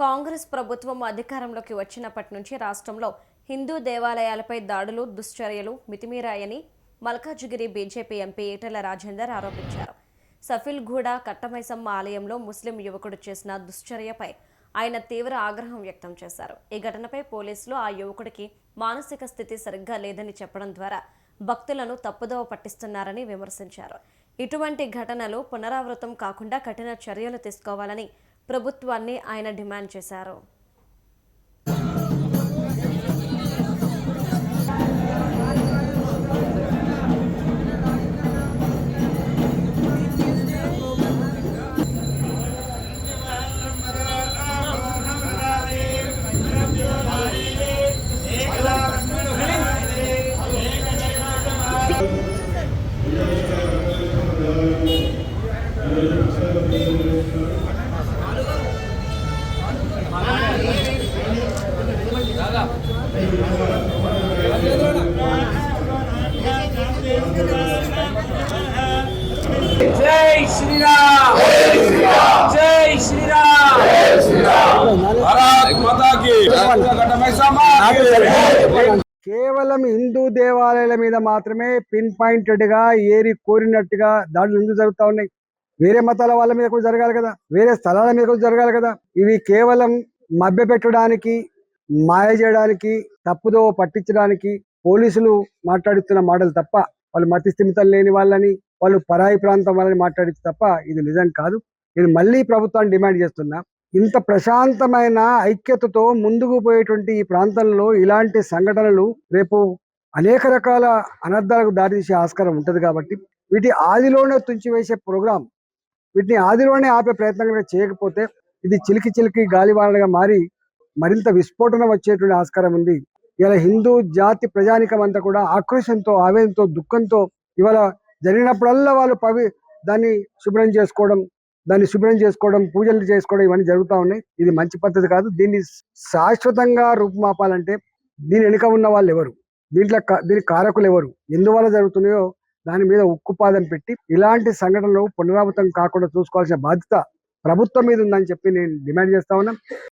కాంగ్రెస్ ప్రభుత్వం అధికారంలోకి వచ్చినప్పటి నుంచి రాష్ట్రంలో హిందూ దేవాలయాలపై దాడులు, దుశ్చర్యలు మితిమీరాయని మల్కాజిగిరి బీజేపీ ఎంపీ ఈటెల రాజేందర్ ఆరోపించారు. సఫిల్గూడ కట్టమైసమ్మ ఆలయంలో ముస్లిం యువకుడు చేసిన దుశ్చర్యపై ఆయన తీవ్ర ఆగ్రహం వ్యక్తం చేశారు. ఈ ఘటనపై పోలీసులు ఆ యువకుడికి మానసిక స్థితి సరిగ్గా లేదని చెప్పడం ద్వారా భక్తులను తప్పుదోవ పట్టిస్తున్నారని విమర్శించారు. ఇటువంటి ఘటనలు పునరావృతం కాకుండా కఠిన చర్యలు తీసుకోవాలని ప్రభుత్వాన్ని ఆయన డిమాండ్ చేశారు. జై శ్రీరామ్, జై శ్రీరామ్, భారత్ మాతా కీ. కేవలం హిందూ దేవాలయాల మీద మాత్రమే పిన్ పాయింటెడ్ గా ఏరి కోరినట్టుగా దాడులు ఎందుకు జరుగుతా ఉన్నాయి? వేరే మతాల వాళ్ళ మీద కూడా జరగాలి కదా, వేరే స్థలాల మీద కూడా జరగాలి కదా. ఇవి కేవలం మభ్య పెట్టడానికి, మాయ చేయడానికి, తప్పుదో పట్టించడానికి పోలీసులు మాట్లాడుతున్న మాటలు తప్ప, వాళ్ళు మతి స్థిమితం లేని వాళ్ళని, వాళ్ళు పరాయి ప్రాంతం వాళ్ళని మాట్లాడితే తప్ప ఇది నిజం కాదు. నేను మళ్ళీ ప్రభుత్వాన్ని డిమాండ్ చేస్తున్నా, ఇంత ప్రశాంతమైన ఐక్యతతో ముందుకు పోయేటువంటి ఈ ప్రాంతంలో ఇలాంటి సంఘటనలు రేపు అనేక రకాల అనర్థాలకు దారితీసే ఆస్కారం ఉంటుంది. కాబట్టి వీటి ఆదిలోనే తుంచివేసే ప్రోగ్రాం, వీటిని ఆదిలోనే ఆపే ప్రయత్నం చేయకపోతే ఇది చిలికి చిలికి గాలివానగా మారి మరింత విస్ఫోటన వచ్చేటువంటి ఆస్కారం ఉంది. ఇలా హిందూ జాతి ప్రజానికం అంతా కూడా ఆక్రోశంతో, ఆవేదనతో, దుఃఖంతో ఇవాళ జరిగినప్పుడల్లా వాళ్ళు దాన్ని శుభ్రం చేసుకోవడం, పూజలు చేసుకోవడం ఇవన్నీ జరుగుతూ ఉన్నాయి. ఇది మంచి పద్ధతి కాదు. దీన్ని శాశ్వతంగా రూపుమాపాలంటే దీని వెనుక ఉన్న వాళ్ళు ఎవరు, దీని కారకులు ఎవరు, ఎందువల్ల జరుగుతున్నాయో దాని మీద ఉక్కుపాదం పెట్టి ఇలాంటి సంఘటనలు పునరావృతం కాకుండా చూసుకోవాల్సిన బాధ్యత ప్రభుత్వం మీద ఉందని చెప్పి నేను డిమాండ్ చేస్తా ఉన్నా.